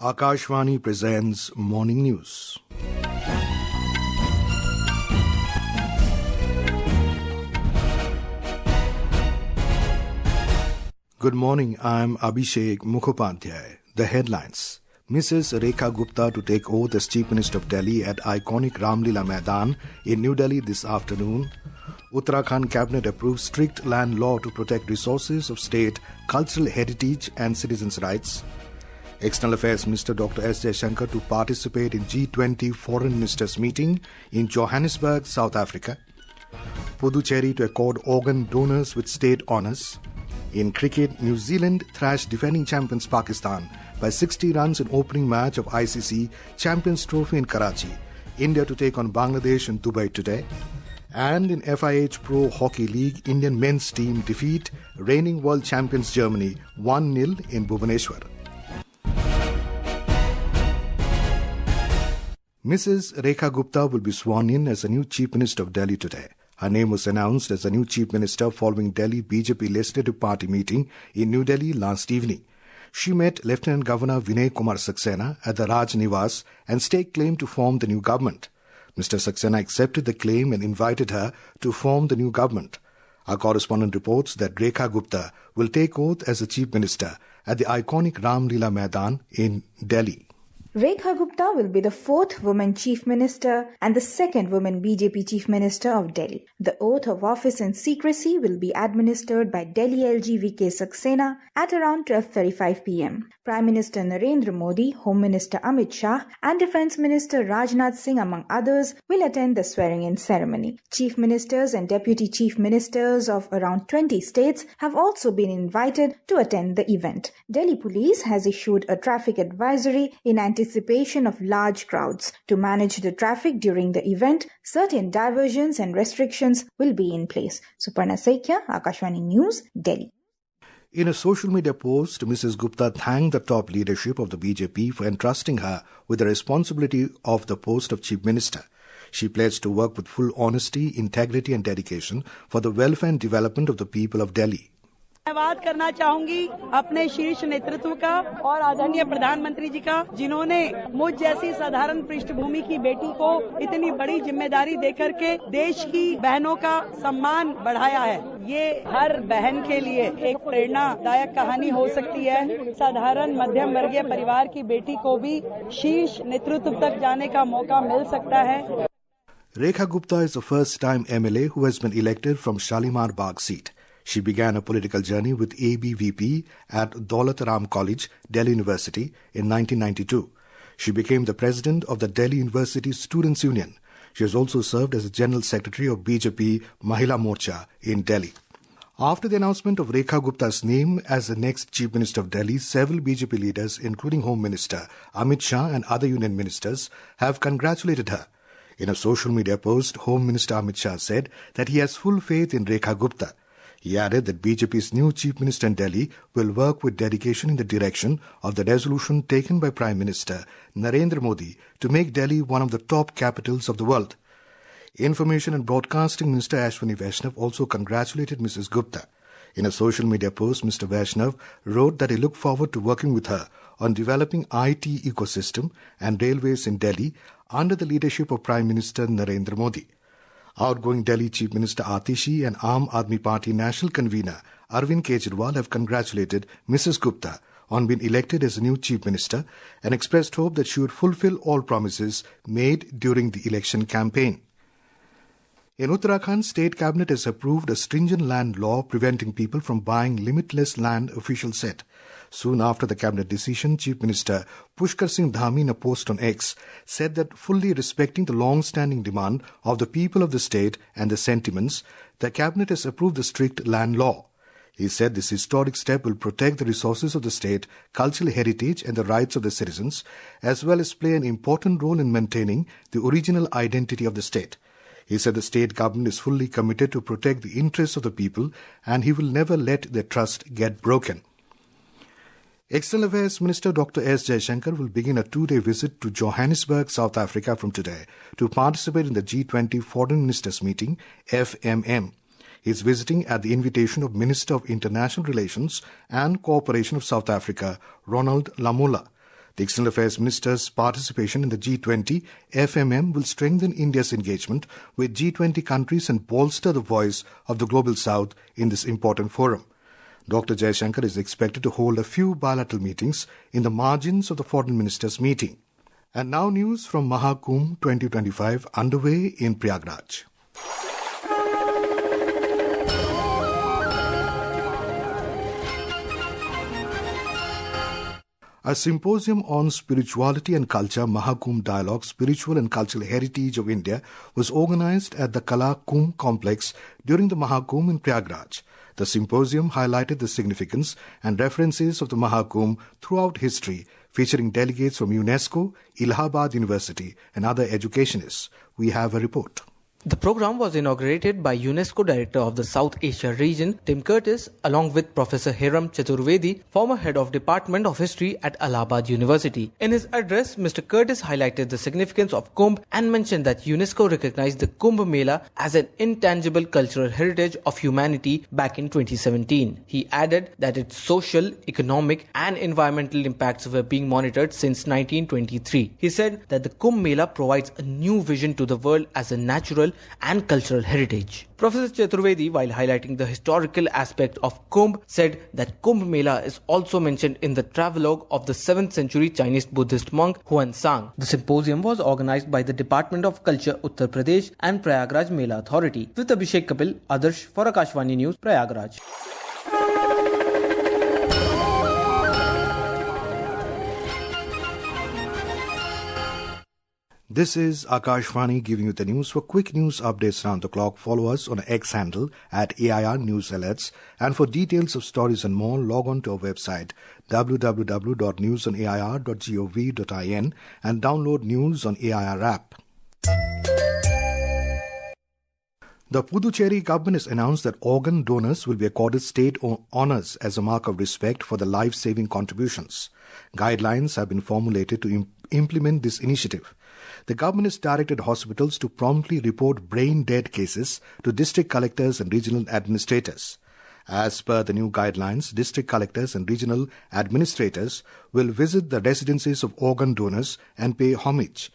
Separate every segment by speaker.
Speaker 1: Akashvani presents Morning News. Good morning, I'm Abhishek Mukhopadhyay. The headlines. Mrs. Rekha Gupta to take oath as Chief Minister of Delhi at iconic Ramlila Maidan in New Delhi this afternoon. Uttarakhand Cabinet approves strict land law to protect resources of state, cultural heritage and citizens' rights. External Affairs Minister Dr. S. Jaishankar to participate in G20 Foreign Ministers meeting in Johannesburg, South Africa. Puducherry to accord organ donors with state honours. In cricket, New Zealand thrashed defending champions Pakistan by 60 runs in opening match of ICC Champions Trophy in Karachi. India to take on Bangladesh in Dubai today. And in FIH Pro Hockey League, Indian men's team defeat reigning world champions Germany 1-0 in Bhubaneswar. Mrs. Rekha Gupta will be sworn in as the new Chief Minister of Delhi today. Her name was announced as the new Chief Minister following Delhi BJP Legislative Party meeting in New Delhi last evening. She met Lieutenant Governor Vinay Kumar Saxena at the Raj Niwas and staked claim to form the new government. Mr. Saxena accepted the claim and invited her to form the new government. Our correspondent reports that Rekha Gupta will take oath as the Chief Minister at the iconic Ramlila Maidan in Delhi.
Speaker 2: Rekha Gupta will be the fourth woman Chief Minister and the second woman BJP Chief Minister of Delhi. The oath of office in secrecy will be administered by Delhi LG VK Saxena at around 12:35 p.m. Prime Minister Narendra Modi, Home Minister Amit Shah and Defence Minister Rajnath Singh, among others, will attend the swearing-in ceremony. Chief Ministers and Deputy Chief Ministers of around 20 states have also been invited to attend the event. Delhi Police has issued a traffic advisory in anticipation of large crowds. To manage the traffic during the event, certain diversions and restrictions will be in place. Suparna Saikia, Akashvani News, Delhi.
Speaker 1: In a social media post, Mrs. Gupta thanked the top leadership of the BJP for entrusting her with the responsibility of the post of Chief Minister. She pledged to work with full honesty, integrity and dedication for the welfare and development of the people of Delhi.
Speaker 3: धन्यवाद करना चाहूंगी अपने शीर्ष नेतृत्व का और आदरणीय प्रधानमंत्री जी का, जिन्होंने मुझ जैसी साधारण पृष्ठभूमि की बेटी को इतनी बड़ी जिम्मेदारी देकर के देश की बहनों का सम्मान बढ़ाया है। ये हर बहन के लिए एक प्रेरणादायक कहानी हो सकती है। साधारण मध्यम वर्गीय परिवार की बेटी को भी शीर्ष नेतृत्व तक जाने का मौका मिल सकता है।
Speaker 1: Rekha Gupta is the first-time MLA who has been elected from Shalimar Bagh seat. She began a political journey with ABVP at Daulat Ram College, Delhi University in 1992. She became the president of the Delhi University Students' Union. She has also served as the General Secretary of BJP Mahila Morcha in Delhi. After the announcement of Rekha Gupta's name as the next Chief Minister of Delhi, several BJP leaders, including Home Minister Amit Shah and other union ministers, have congratulated her. In a social media post, Home Minister Amit Shah said that he has full faith in Rekha Gupta. He added that BJP's new Chief Minister in Delhi will work with dedication in the direction of the resolution taken by Prime Minister Narendra Modi to make Delhi one of the top capitals of the world. Information and Broadcasting Minister Ashwini Vaishnav also congratulated Mrs. Gupta. In a social media post, Mr. Vaishnav wrote that he looked forward to working with her on developing IT ecosystem and railways in Delhi under the leadership of Prime Minister Narendra Modi. Outgoing Delhi Chief Minister Atishi and Aam Aadmi Party National Convener Arvind Kejriwal have congratulated Mrs. Gupta on being elected as the new Chief Minister and expressed hope that she would fulfill all promises made during the election campaign. In Uttarakhand, State Cabinet has approved a stringent land law preventing people from buying limitless land, officials said. Soon after the Cabinet decision, Chief Minister Pushkar Singh Dhami in a post on X said that fully respecting the long-standing demand of the people of the state and the sentiments, the Cabinet has approved the strict land law. He said this historic step will protect the resources of the state, cultural heritage and the rights of the citizens, as well as play an important role in maintaining the original identity of the state. He said the state government is fully committed to protect the interests of the people and he will never let their trust get broken. External Affairs Minister Dr. S. Jaishankar will begin a 2-day visit to Johannesburg, South Africa from today to participate in the G20 Foreign Ministers meeting, FMM. He is visiting at the invitation of Minister of International Relations and Cooperation of South Africa, Ronald Lamola. The External Affairs Minister's participation in the G20 FMM will strengthen India's engagement with G20 countries and bolster the voice of the Global South in this important forum. Dr. Jaishankar is expected to hold a few bilateral meetings in the margins of the foreign ministers' meeting. And now news from Mahakumbh 2025 underway in Prayagraj. A symposium on spirituality and culture, Mahakumbh Dialogue, Spiritual and Cultural Heritage of India, was organized at the Kala Kumbh complex during the Mahakumbh in Prayagraj. The symposium highlighted the significance and references of the Mahakumbh throughout history, featuring delegates from UNESCO, Allahabad University and other educationists. We have a report.
Speaker 4: The program was inaugurated by UNESCO Director of the South Asia region, Tim Curtis, along with Professor Hiram Chaturvedi, former head of Department of History at Allahabad University. In his address, Mr. Curtis highlighted the significance of Kumbh and mentioned that UNESCO recognized the Kumbh Mela as an intangible cultural heritage of humanity back in 2017. He added that its social, economic and environmental impacts were being monitored since 1923. He said that the Kumbh Mela provides a new vision to the world as a natural and cultural heritage. Professor Chaturvedi, while highlighting the historical aspect of Kumbh, said that Kumbh Mela is also mentioned in the travelogue of the 7th century Chinese Buddhist monk Huan Sang. The symposium was organized by the Department of Culture, Uttar Pradesh and Prayagraj Mela Authority. With Abhishek Kapil, Adarsh for Akashvani News, Prayagraj.
Speaker 1: This is Akashvani giving you the news. For quick news updates around the clock, follow us on our X handle at AIR News Alerts. And for details of stories and more, log on to our website www.newsonair.gov.in and download News on AIR app. The Puducherry government has announced that organ donors will be accorded state honours as a mark of respect for their life-saving contributions. Guidelines have been formulated to implement this initiative. The government has directed hospitals to promptly report brain-dead cases to district collectors and regional administrators. As per the new guidelines, district collectors and regional administrators will visit the residences of organ donors and pay homage.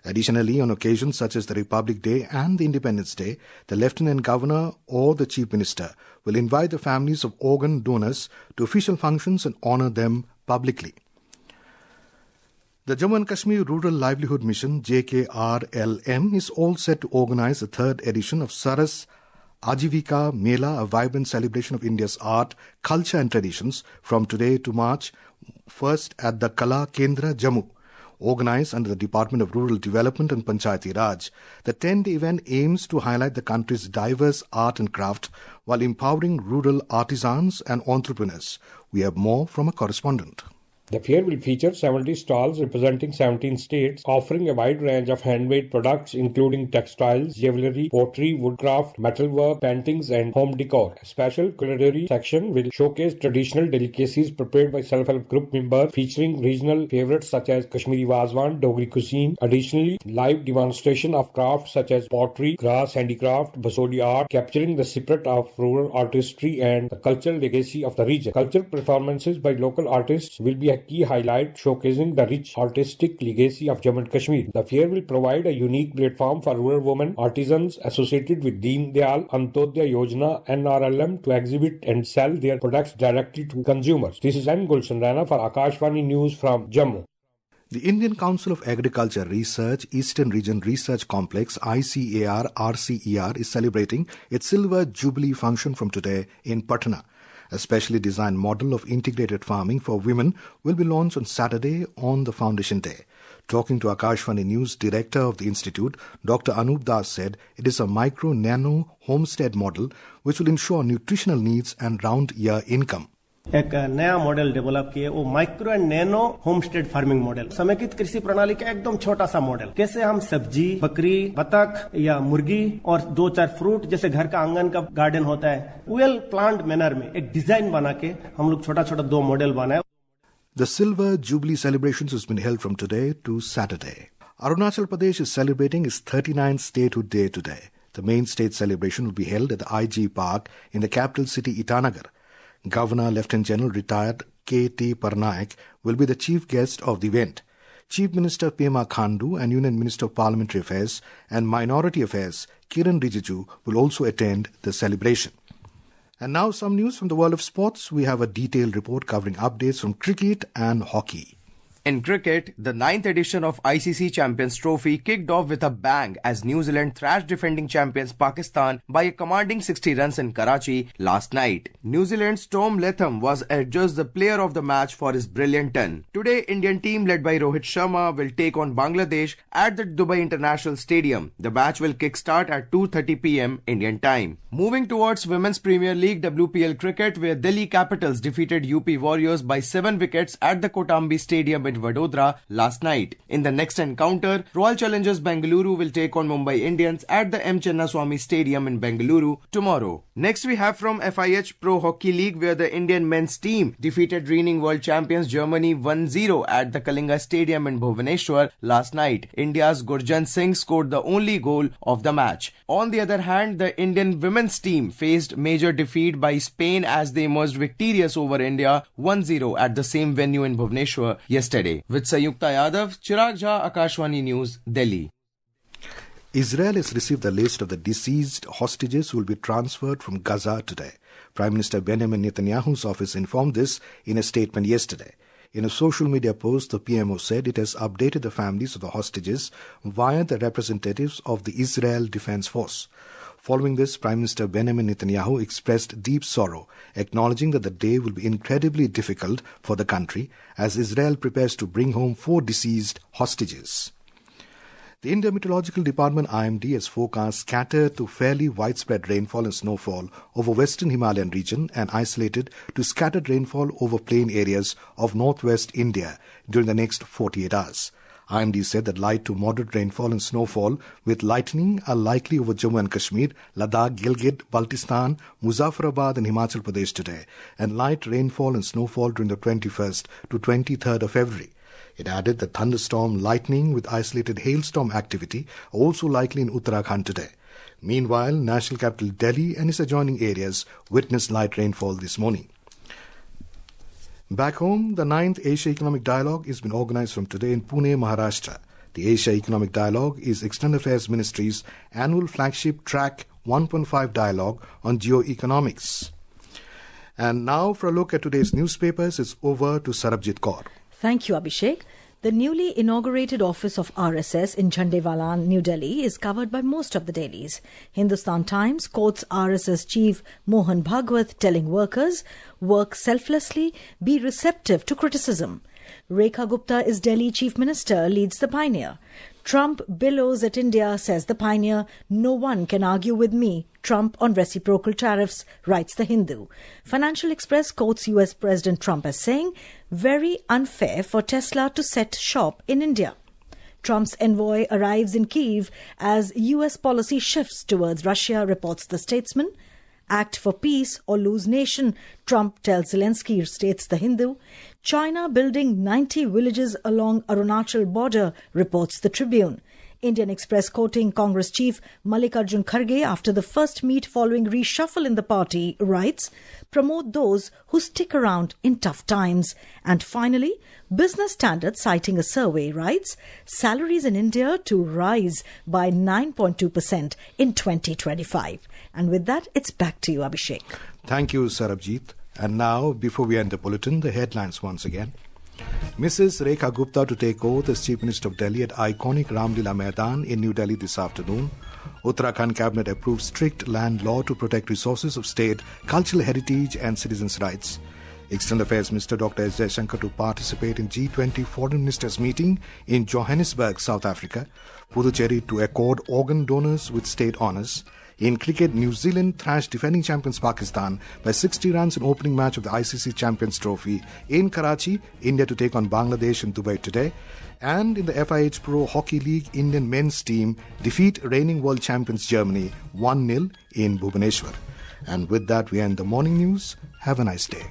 Speaker 1: Additionally, on occasions such as the Republic Day and the Independence Day, the Lieutenant Governor or the Chief Minister will invite the families of organ donors to official functions and honour them publicly. The Jammu and Kashmir Rural Livelihood Mission, JKRLM, is all set to organize the 3rd edition of Saras Ajivika Mela, a vibrant celebration of India's art, culture and traditions, from today to March 1st at the Kala Kendra, Jammu. Organized under the Department of Rural Development and Panchayati Raj, the 10-day event aims to highlight the country's diverse art and craft while empowering rural artisans and entrepreneurs. We have more from a correspondent.
Speaker 5: The fair will feature 70 stalls representing 17 states, offering a wide range of handmade products including textiles, jewellery, pottery, woodcraft, metalwork, paintings and home decor. A special culinary section will showcase traditional delicacies prepared by self-help group members, featuring regional favourites such as Kashmiri Wazwan, Dogri cuisine. Additionally, live demonstration of crafts such as pottery, grass handicraft, basodi art, capturing the spirit of rural artistry and the cultural legacy of the region. Cultural performances by local artists will be a key highlight, showcasing the rich artistic legacy of Jammu and Kashmir. The fair will provide a unique platform for rural women artisans associated with Deen Dayal Antyodaya Yojana NRLM to exhibit and sell their products directly to consumers. This is N. Gulshan Rana for Akashvani News from Jammu.
Speaker 1: The Indian Council of Agriculture Research Eastern Region Research Complex ICAR-RCER is celebrating its Silver Jubilee function from today in Patna. A specially designed model of integrated farming for women will be launched on Saturday on the Foundation Day. Talking to Akashvani News, Director of the Institute, Dr. Anup Das said it is a micro-nano homestead model which will ensure nutritional needs and round-year income.
Speaker 6: एक नया model develop किए, वो micro and nano homestead farming model, समेकित कृषि प्रणाली का एकदम छोटा सा मॉडल। कैसे हम सब्जी, बकरी, बतख या मुर्गी और 2-4 फ्रूट जैसे घर का आंगन का गार्डन होता है, वेल प्लांट मैनर में एक डिजाइन बना के हम लोग छोटा-छोटा 2 मॉडल बनाए।
Speaker 1: The Silver Jubilee celebrations has been held from today to Saturday. Arunachal Pradesh is celebrating its 39th statehood day today. The main state celebration will be held at the IG Park in the capital city Itanagar. Governor Lieutenant General retired K.T. Parnaik will be the chief guest of the event. Chief Minister Pema Khandu and Union Minister of Parliamentary Affairs and Minority Affairs Kiran Rijiju will also attend the celebration. And now some news from the world of sports. We have a detailed report covering updates from cricket and hockey.
Speaker 7: In cricket, the 9th edition of ICC Champions Trophy kicked off with a bang as New Zealand thrashed defending champions Pakistan by a commanding 60 runs in Karachi last night. New Zealand's Tom Latham was adjudged the player of the match for his brilliant ton. Today, Indian team led by Rohit Sharma will take on Bangladesh at the Dubai International Stadium. The match will kick-start at 2:30 p.m. Indian time. Moving towards Women's Premier League WPL cricket, where Delhi Capitals defeated UP Warriors by 7 wickets at the Kotambi Stadium in Vadodara last night. In the next encounter, Royal Challengers Bengaluru will take on Mumbai Indians at the M. Chennaswamy Stadium in Bengaluru tomorrow. Next we have from FIH Pro Hockey League, where the Indian men's team defeated reigning world champions Germany 1-0 at the Kalinga Stadium in Bhubaneswar last night. India's Gurjan Singh scored the only goal of the match. On the other hand, the Indian women's team faced major defeat by Spain as they emerged victorious over India 1-0 at the same venue in Bhubaneswar yesterday. With Sayukta Yadav, Chirag Jha, Akashwani News, Delhi.
Speaker 1: Israel has received the list of the deceased hostages who will be transferred from Gaza today. Prime Minister Benjamin Netanyahu's office informed this in a statement yesterday. In a social media post, the PMO said it has updated the families of the hostages via the representatives of the Israel Defense Force. Following this, Prime Minister Benjamin Netanyahu expressed deep sorrow, acknowledging that the day will be incredibly difficult for the country as Israel prepares to bring home 4 deceased hostages. The India Meteorological Department IMD has forecast scattered to fairly widespread rainfall and snowfall over western Himalayan region and isolated to scattered rainfall over plain areas of northwest India during the next 48 hours. IMD said that light to moderate rainfall and snowfall with lightning are likely over Jammu and Kashmir, Ladakh, Gilgit, Baltistan, Muzaffarabad and Himachal Pradesh today, and light rainfall and snowfall during the 21st to 23rd of February. It added that thunderstorm, lightning with isolated hailstorm activity are also likely in Uttarakhand today. Meanwhile, national capital Delhi and its adjoining areas witnessed light rainfall this morning. Back home, the 9th Asia Economic Dialogue is being organized from today in Pune, Maharashtra. The Asia Economic Dialogue is External Affairs Ministry's annual flagship track 1.5 dialogue on geoeconomics. And now for a look at today's newspapers, it's over to Sarabjit Kaur.
Speaker 8: Thank you, Abhishek. The newly inaugurated office of RSS in Jhandewalan, New Delhi is covered by most of the dailies. Hindustan Times quotes RSS chief Mohan Bhagwat telling workers, work selflessly, be receptive to criticism. Rekha Gupta is Delhi Chief Minister, leads the Pioneer. Trump billows at India, says the Pioneer. No one can argue with me. Trump on reciprocal tariffs, writes the Hindu. Financial Express quotes US President Trump as saying, very unfair for Tesla to set shop in India. Trump's envoy arrives in Kyiv as US policy shifts towards Russia, reports the Statesman. Act for peace or lose nation, Trump tells Zelensky, states the Hindu. China building 90 villages along Arunachal border, reports the Tribune. Indian Express quoting Congress chief Mallikarjun Kharge after the first meet following reshuffle in the party, writes, promote those who stick around in tough times. And finally, Business Standard, citing a survey, writes, salaries in India to rise by 9.2% in 2025. And with that, it's back to you, Abhishek.
Speaker 1: Thank you, Sarabjit. And now, before we end the bulletin, the headlines once again. Mrs. Rekha Gupta to take oath as Chief Minister of Delhi at iconic Ramlila Maidan in New Delhi this afternoon. Uttarakhand Cabinet approved strict land law to protect resources of state, cultural heritage and citizens' rights. External Affairs Minister Dr. Jaishankar to participate in G20 Foreign Ministers meeting in Johannesburg, South Africa. Puducherry to accord organ donors with state honours. In cricket, New Zealand thrashed defending champions Pakistan by 60 runs in opening match of the ICC Champions Trophy. In Karachi, India to take on Bangladesh in Dubai today. And in the FIH Pro Hockey League, Indian men's team defeat reigning world champions Germany 1-0 in Bhubaneswar. And with that, we end the morning news. Have a nice day.